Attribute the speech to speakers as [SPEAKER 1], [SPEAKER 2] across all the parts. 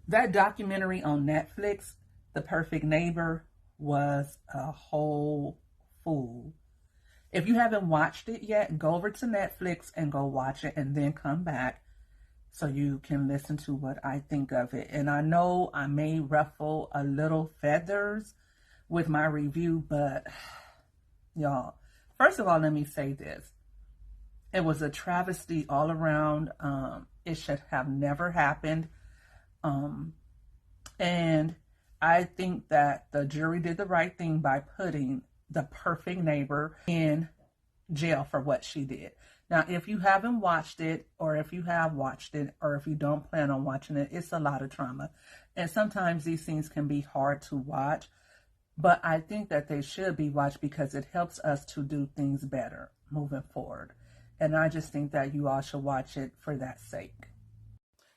[SPEAKER 1] That documentary on Netflix, The Perfect Neighbor, was a whole fool. If you haven't watched it yet, go over to Netflix and go watch it and then come back so you can listen to what I think of it. And I know I may ruffle a little feathers with my review, but y'all, first of all, let me say this. It was a travesty all around. It should have never happened. And I think that the jury did the right thing by putting the perfect neighbor in jail for what she did. Now, if you haven't watched it, or if you have watched it, or if you don't plan on watching it, it's a lot of trauma. And sometimes these things can be hard to watch, but I think that they should be watched because it helps us to do things better moving forward. And I just think that you all should watch it for that sake.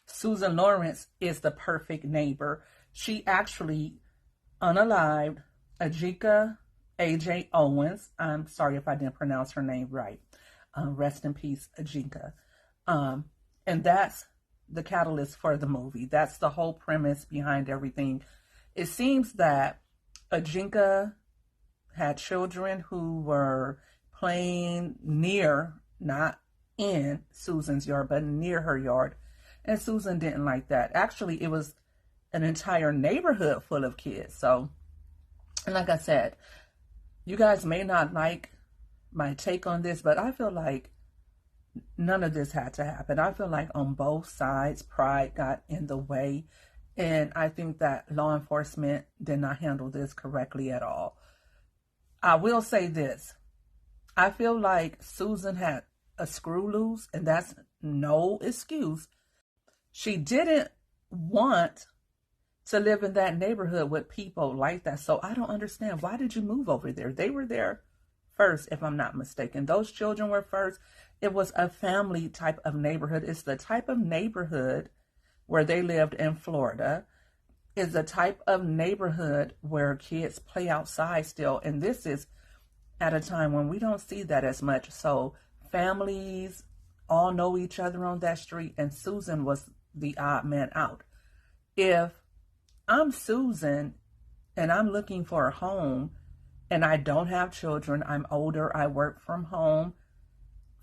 [SPEAKER 1] Susan Lawrence is the perfect neighbor. She actually unalived Ajike Owens. I'm sorry if I didn't pronounce her name right. Rest in peace, Ajike. And that's the catalyst for the movie. That's the whole premise behind everything. It seems that Ajike had children who were playing near, not in Susan's yard, but near her yard. And Susan didn't like that. Actually, it was an entire neighborhood full of kids. So, and like I said, you guys may not like my take on this, but I feel like none of this had to happen. I feel like on both sides, pride got in the way. And I think that law enforcement did not handle this correctly at all. I will say this. I feel like Susan had a screw loose, and that's no excuse. She didn't want to live in that neighborhood with people like that. So I don't understand. Why did you move over there? They were there first, if I'm not mistaken. Those children were first. It was a family type of neighborhood. It's the type of neighborhood where they lived in Florida. It's the type of neighborhood where kids play outside still. And this is at a time when we don't see that as much. So families all know each other on that street, and Susan was the odd man out. If I'm Susan and I'm looking for a home and I don't have children, I'm older, I work from home.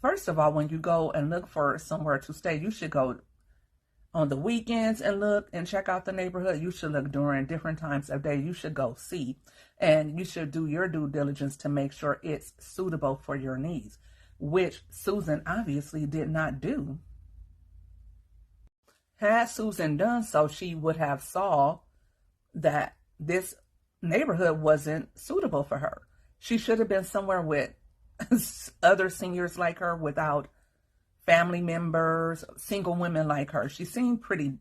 [SPEAKER 1] First of all, when you go and look for somewhere to stay, you should go on the weekends and look and check out the neighborhood. You should look during different times of day. You should go see, and you should do your due diligence to make sure it's suitable for your needs, which Susan obviously did not do. Had Susan done so, she would have saw that this neighborhood wasn't suitable for her. She should have been somewhere with other seniors like her, without family members, single women like her. She seemed pretty,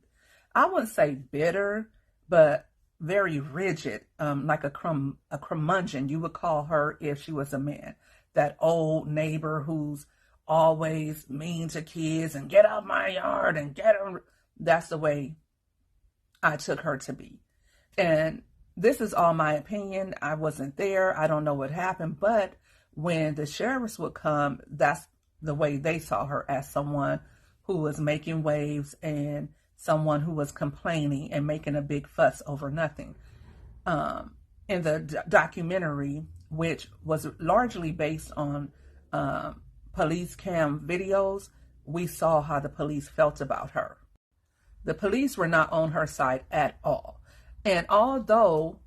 [SPEAKER 1] I wouldn't say bitter, but very rigid, like a curmudgeon, you would call her if she was a man. That old neighbor who's always mean to kids and get out my yard and get them. That's the way I took her to be. And this is all my opinion. I wasn't there. I don't know what happened. But when the sheriffs would come, that's the way they saw her, as someone who was making waves and someone who was complaining and making a big fuss over nothing. In the documentary, which was largely based on police cam videos, we saw how the police felt about her. The police were not on her side at all. And although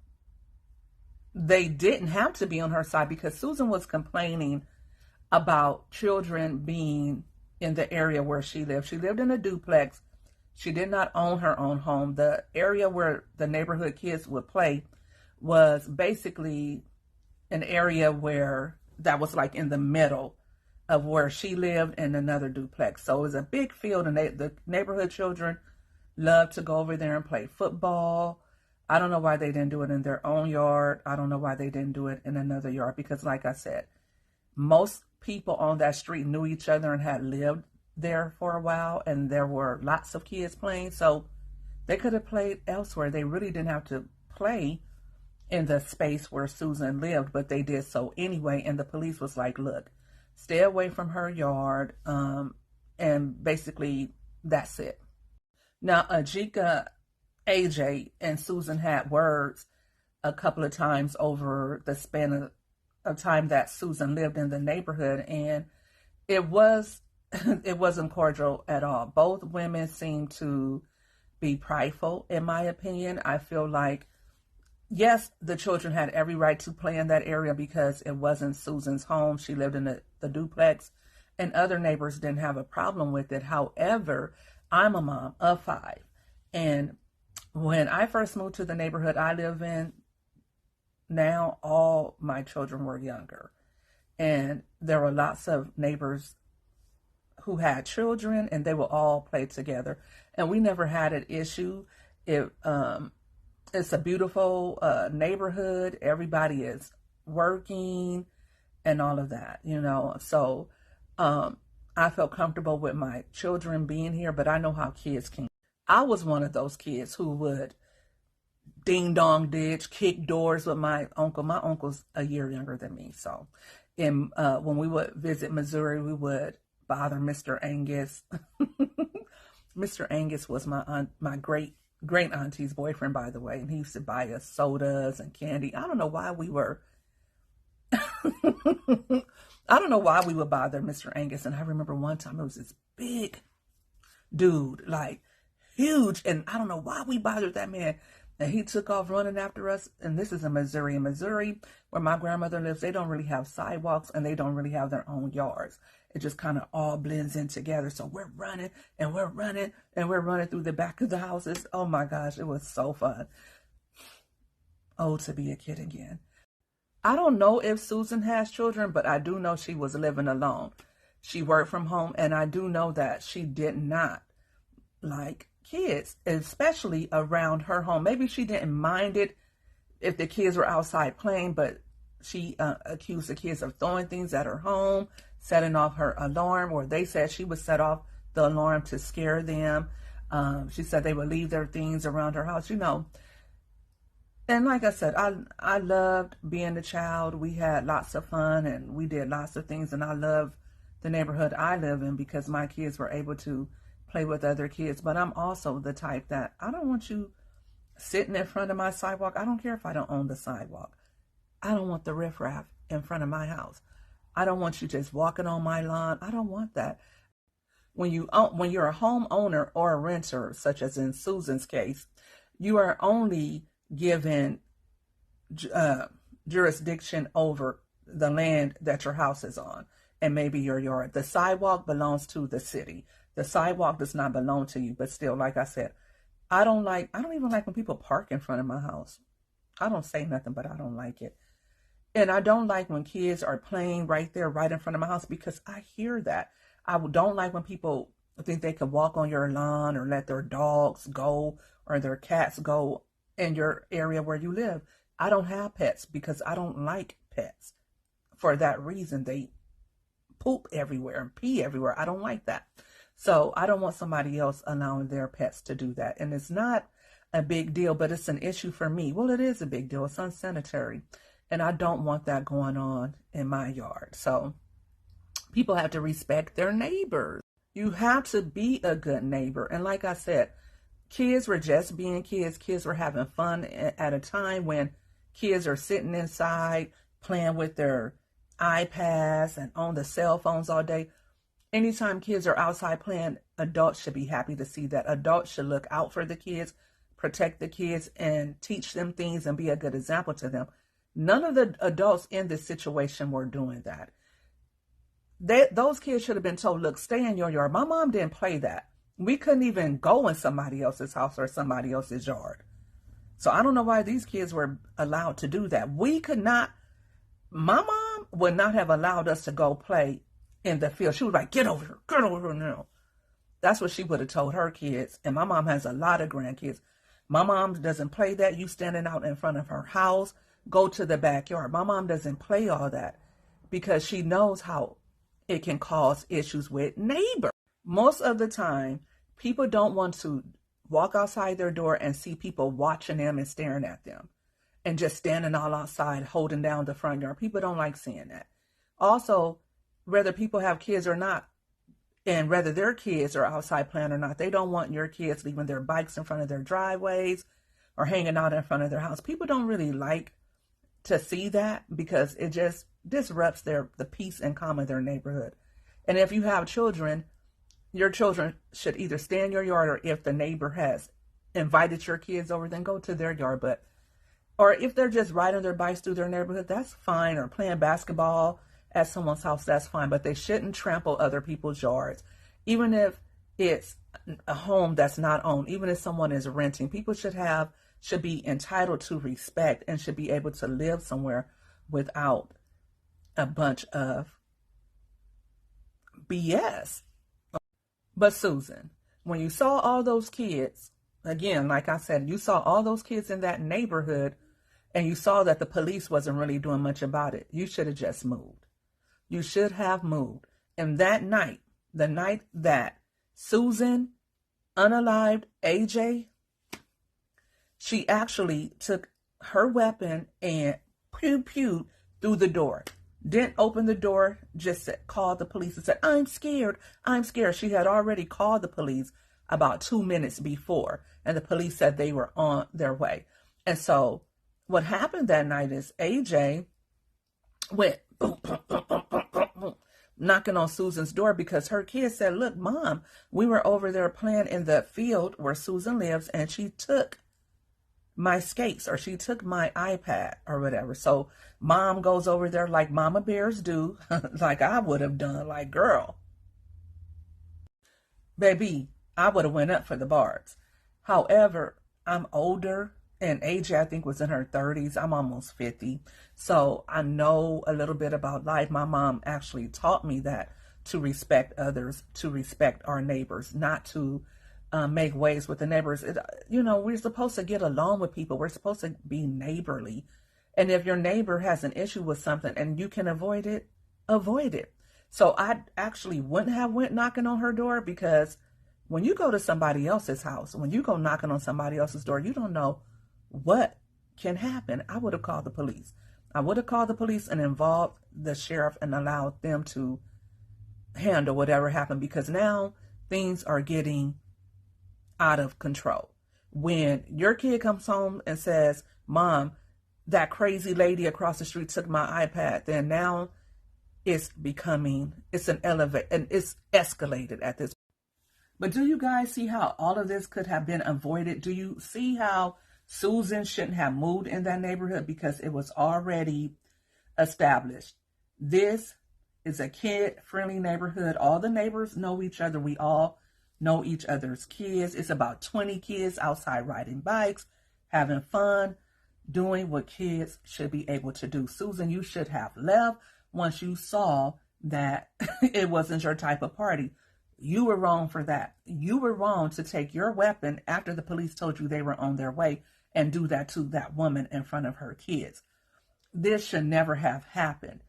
[SPEAKER 1] they didn't have to be on her side, because Susan was complaining about children being in the area where she lived. She lived in a duplex. She did not own her own home. The area where the neighborhood kids would play was basically an area where that was like in the middle of where she lived and another duplex. So it was a big field, and the neighborhood children loved to go over there and play football. I don't know why they didn't do it in their own yard. I don't know why they didn't do it in another yard, because like I said, most people on that street knew each other and had lived there for a while, and there were lots of kids playing, so they could have played elsewhere. They really didn't have to play in the space where Susan lived, but they did so anyway. And the police was like, look, stay away from her yard, and basically that's it. Now, Ajike AJ and Susan had words a couple of times over the span of time that Susan lived in the neighborhood, and it was it wasn't cordial at all. Both women seemed to be prideful, in my opinion. I feel like, yes, the children had every right to play in that area because it wasn't Susan's home. She lived in the duplex, and other neighbors didn't have a problem with it. However, I'm a mom of 5, and when I first moved to the neighborhood I live in now, all my children were younger. And there were lots of neighbors who had children, and they would all play together. And we never had an issue. It's a beautiful neighborhood. Everybody is working and all of that, you know. So I felt comfortable with my children being here, but I know how kids can. I was one of those kids who would ding dong ditch, kick doors with my uncle. My uncle's a year younger than me. So when we would visit Missouri, we would bother Mr. Angus. Mr. Angus was my great auntie's boyfriend, by the way, and he used to buy us sodas and candy. I don't know why we were I don't know why we would bother Mr. Angus. And I remember one time it was this big dude, like huge, and I don't know why we bothered that man. And he took off running after us. And this is in Missouri. In Missouri, where my grandmother lives, they don't really have sidewalks and they don't really have their own yards. It just kind of all blends in together. So we're running and we're running and we're running through the back of the houses. Oh my gosh, it was so fun. Oh, to be a kid again. I don't know if Susan has children, but I do know she was living alone. She worked from home, and I do know that she did not like kids, especially around her home. Maybe she didn't mind it if the kids were outside playing, but she accused the kids of throwing things at her home, setting off her alarm, or they said she would set off the alarm to scare them. She said they would leave their things around her house, you know. And like I said, I loved being a child. We had lots of fun and we did lots of things, and I love the neighborhood I live in because my kids were able to play with other kids. But I'm also the type that I don't want you sitting in front of my sidewalk. I don't care if I don't own the sidewalk. I don't want the riffraff in front of my house. I don't want you just walking on my lawn. I don't want that. When you're a homeowner or a renter, such as in Susan's case, you are only given jurisdiction over the land that your house is on and maybe your yard. The sidewalk belongs to the city. The sidewalk does not belong to you. But still, like I said, I don't even like when people park in front of my house. I don't say nothing, but I don't like it. And I don't like when kids are playing right there, right in front of my house, because I hear that. I don't like when people think they can walk on your lawn or let their dogs go or their cats go in your area where you live. I don't have pets because I don't like pets. For that reason, they poop everywhere and pee everywhere. I don't like that. So I don't want somebody else allowing their pets to do that. And it's not a big deal, but it's an issue for me. Well, it is a big deal. It's unsanitary. And I don't want that going on in my yard. So people have to respect their neighbors. You have to be a good neighbor. And like I said, kids were just being kids. Kids were having fun at a time when kids are sitting inside playing with their iPads and on the cell phones all day. Anytime kids are outside playing, adults should be happy to see that. Adults should look out for the kids, protect the kids, and teach them things and be a good example to them. None of the adults in this situation were doing that. Those kids should have been told, look, stay in your yard. My mom didn't play that. We couldn't even go in somebody else's house or somebody else's yard. So I don't know why these kids were allowed to do that. We could not, my mom would not have allowed us to go play in the field. She was like, get over here now. That's what she would have told her kids. And my mom has a lot of grandkids. My mom doesn't play that. You standing out in front of her house, go to the backyard. My mom doesn't play all that because she knows how it can cause issues with neighbors. Most of the time, people don't want to walk outside their door and see people watching them and staring at them and just standing all outside holding down the front yard. People don't like seeing that. Also, whether people have kids or not, And whether their kids are outside playing or not, they don't want your kids leaving their bikes in front of their driveways or hanging out in front of their house. People don't really like to see that because it just disrupts the peace and calm of their neighborhood. And if you have children, your children should either stay in your yard, or if the neighbor has invited your kids over, then go to their yard. But or if they're just riding their bikes through their neighborhood, that's fine. Or playing basketball at someone's house, that's fine. But they shouldn't trample other people's yards. Even if it's a home that's not owned, even if someone is renting, people should be entitled to respect and should be able to live somewhere without a bunch of BS. But Susan, when you saw all those kids, again, like I said, you saw all those kids in that neighborhood and you saw that the police wasn't really doing much about it. You should have just moved. You should have moved. And that night, the night that Susan unalived AJ, she actually took her weapon and pew through the door. Didn't open the door, just called the police and said, I'm scared. I'm scared. She had already called the police about 2 minutes before, and the police said they were on their way. And so what happened that night is AJ went boom, boom, boom, boom, boom, boom, boom, knocking on Susan's door because her kids said, look, Mom, we were over there playing in the field where Susan lives, and she took my skates, or she took my iPad or whatever. So Mom goes over there like mama bears do, like I would have done, like, girl, baby, I would have went up for the barbs. However, I'm older, and AJ, I think, was in her 30s. I'm almost 50. So I know a little bit about life. My mom actually taught me that, to respect others, to respect our neighbors, not to make waves with the neighbors. We're supposed to get along with people. We're supposed to be neighborly. And if your neighbor has an issue with something and you can avoid it, avoid it. So I actually wouldn't have went knocking on her door, because when you go to somebody else's house, when you go knocking on somebody else's door, you don't know what can happen. I would have called the police. I would have called the police and involved the sheriff and allowed them to handle whatever happened, because now things are getting out of control. When your kid comes home and says, Mom, that crazy lady across the street took my iPad, then now it's escalated at this. But do you guys see how all of this could have been avoided? Do you see how Susan shouldn't have moved in that neighborhood, because it was already established? This is a kid-friendly neighborhood. All the neighbors know each other. We all know each other's kids. It's about 20 kids outside riding bikes, having fun, doing what kids should be able to do. Susan, you should have left once you saw that it wasn't your type of party. You were wrong for that. You were wrong to take your weapon after the police told you they were on their way and do that to that woman in front of her kids. This should never have happened.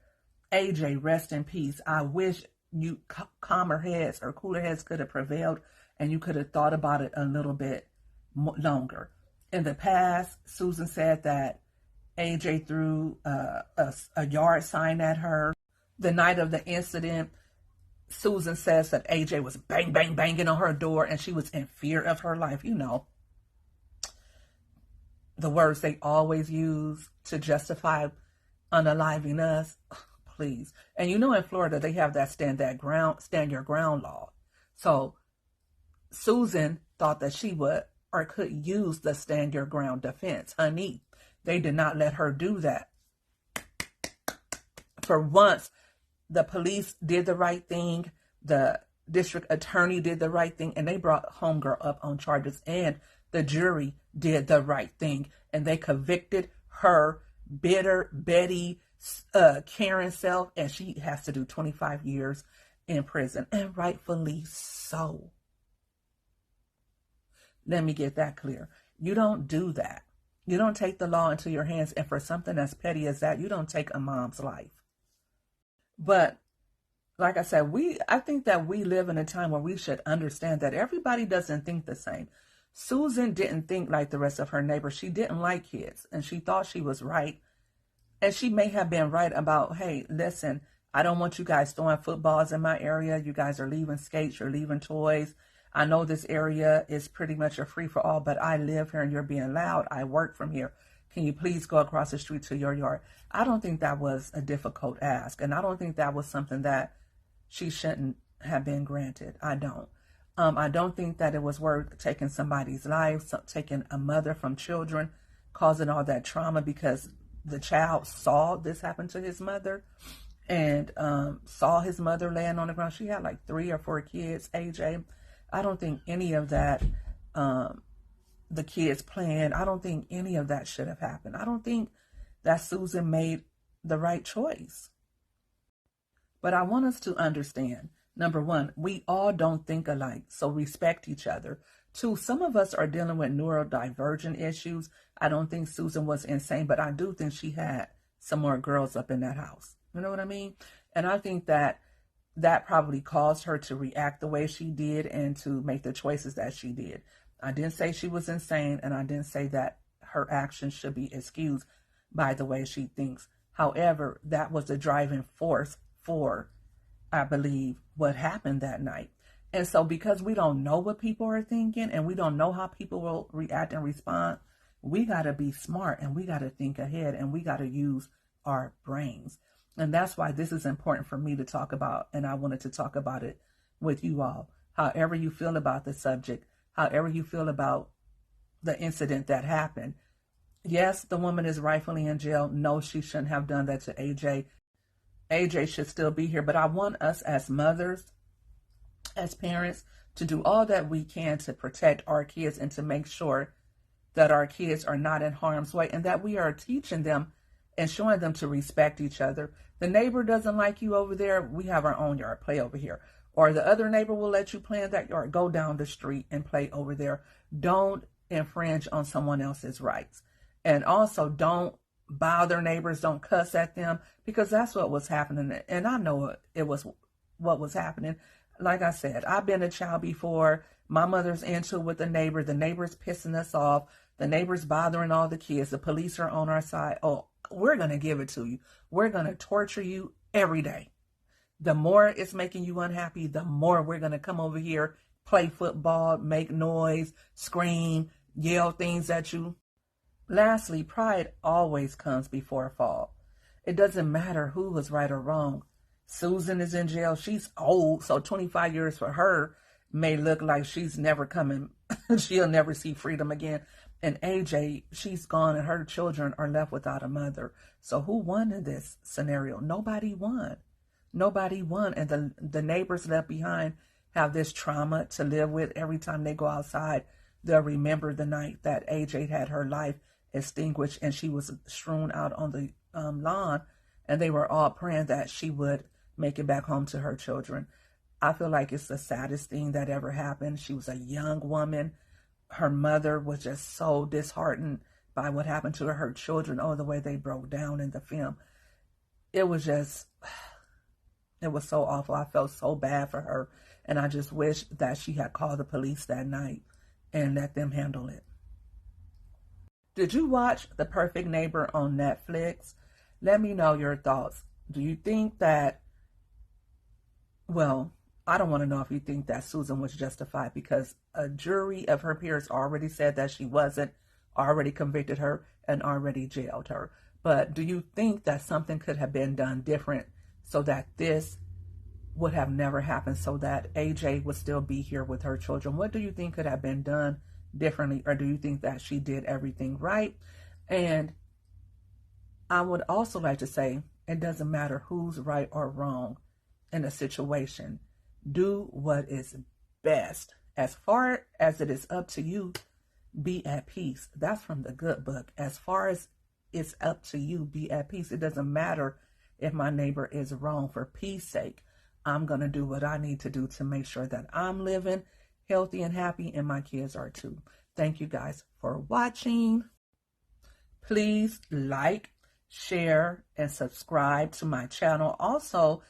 [SPEAKER 1] AJ, rest in peace. I wish you calmer heads or cooler heads could have prevailed and you could have thought about it a little bit longer. In the past, Susan said that AJ threw a yard sign at her. The night of the incident, Susan says that AJ was bang, bang, banging on her door and she was in fear of her life. The words they always use to justify unaliving us. Please. And in Florida, they have that stand your ground law. So Susan thought that she would or could use the stand your ground defense. Honey, they did not let her do that. For once, the police did the right thing. The district attorney did the right thing, and they brought homegirl up on charges, and the jury did the right thing, and they convicted her bitter Betty Karen self, and she has to do 25 years in prison, and rightfully so. Let me get that clear. You don't do that. You don't take the law into your hands, and for something as petty as that, you don't take a mom's life. But like I said, I think that we live in a time where we should understand that everybody doesn't think the same. Susan didn't think like the rest of her neighbors. She didn't like kids, and she thought she was right. And she may have been right about, hey, listen, I don't want you guys throwing footballs in my area. You guys are leaving skates, you're leaving toys. I know this area is pretty much a free-for-all, but I live here and you're being loud. I work from here. Can you please go across the street to your yard? I don't think that was a difficult ask, and I don't think that was something that she shouldn't have been granted. I don't. I don't think that it was worth taking somebody's life, taking a mother from children, causing all that trauma because the child saw this happen to his mother and saw his mother laying on the ground. She had like 3 or 4 kids, AJ. I don't think any of that, the kids playing, I don't think any of that should have happened. I don't think that Susan made the right choice. But I want us to understand, number one, we all don't think alike, so respect each other. 2, some of us are dealing with neurodivergent issues. I don't think Susan was insane, but I do think she had some more girls up in that house. You know what I mean? And I think that probably caused her to react the way she did and to make the choices that she did. I didn't say she was insane, and I didn't say that her actions should be excused by the way she thinks. However, that was the driving force for, I believe, what happened that night. And so because we don't know what people are thinking and we don't know how people will react and respond, we got to be smart and we got to think ahead and we got to use our brains. And that's why this is important for me to talk about, and I wanted to talk about it with you all. However you feel about the subject, however you feel about the incident that happened. Yes, the woman is rightfully in jail. No, she shouldn't have done that to AJ. AJ should still be here, but I want us as mothers, as parents, to do all that we can to protect our kids and to make sure that our kids are not in harm's way and that we are teaching them and showing them to respect each other. The neighbor doesn't like you over there, we have our own yard, play over here. Or the other neighbor will let you play in that yard, go down the street and play over there. Don't infringe on someone else's rights. And also don't bother neighbors, don't cuss at them, because that's what was happening. And I know it was what was happening. Like I said, I've been a child before. My mother's into it with the neighbor's pissing us off, the neighbor's bothering all the kids, the police are on our side. Oh, we're going to give it to you. We're going to torture you every day. The more it's making you unhappy, the more we're going to come over here, play football, make noise, scream, yell things at you. Lastly, pride always comes before a fall. It doesn't matter who was right or wrong. Susan is in jail. She's old, so 25 years for her may look like she's never coming. She'll never see freedom again. And AJ, she's gone and her children are left without a mother. So who won in this scenario? Nobody won. Nobody won. And the neighbors left behind have this trauma to live with. Every time they go outside, they'll remember the night that AJ had her life extinguished and she was strewn out on the lawn, and they were all praying that she would make it back home to her children. I feel like it's the saddest thing that ever happened. She was a young woman. Her mother was just so disheartened by what happened to her children. Oh, the way they broke down in the film. It was so awful. I felt so bad for her. And I just wish that she had called the police that night and let them handle it. Did you watch The Perfect Neighbor on Netflix? Let me know your thoughts. Do you think that, well, I don't want to know if you think that Susan was justified, because a jury of her peers already said that she wasn't, already convicted her, and already jailed her. But do you think that something could have been done different so that this would have never happened, so that AJ would still be here with her children? What do you think could have been done differently, or do you think that she did everything right? And I would also like to say, it doesn't matter who's right or wrong in a situation. Do what is best. As far as it is up to you, be at peace. That's from the good book. As far as it's up to you, be at peace. It doesn't matter if my neighbor is wrong. For peace sake, I'm going to do what I need to do to make sure that I'm living healthy and happy, and my kids are too. Thank you guys for watching. Please like, share, and subscribe to my channel. Also,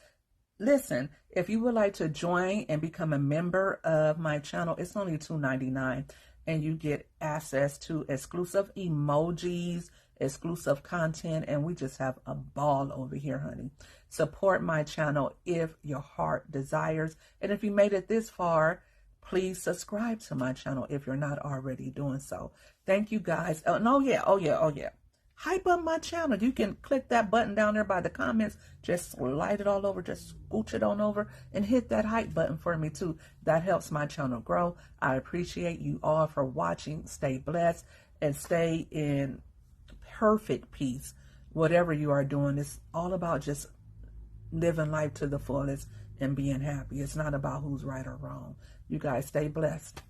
[SPEAKER 1] listen, if you would like to join and become a member of my channel, it's only $2.99, and you get access to exclusive emojis, exclusive content, and we just have a ball over here, honey. Support my channel if your heart desires. And if you made it this far, please subscribe to my channel if you're not already doing so. Thank you guys. Oh yeah. Hype up my channel. You can click that button down there by the comments. Just slide it all over. Just scooch it on over and hit that hype button for me too. That helps my channel grow. I appreciate you all for watching. Stay blessed and stay in perfect peace. Whatever you are doing, it's all about just living life to the fullest and being happy. It's not about who's right or wrong. You guys stay blessed.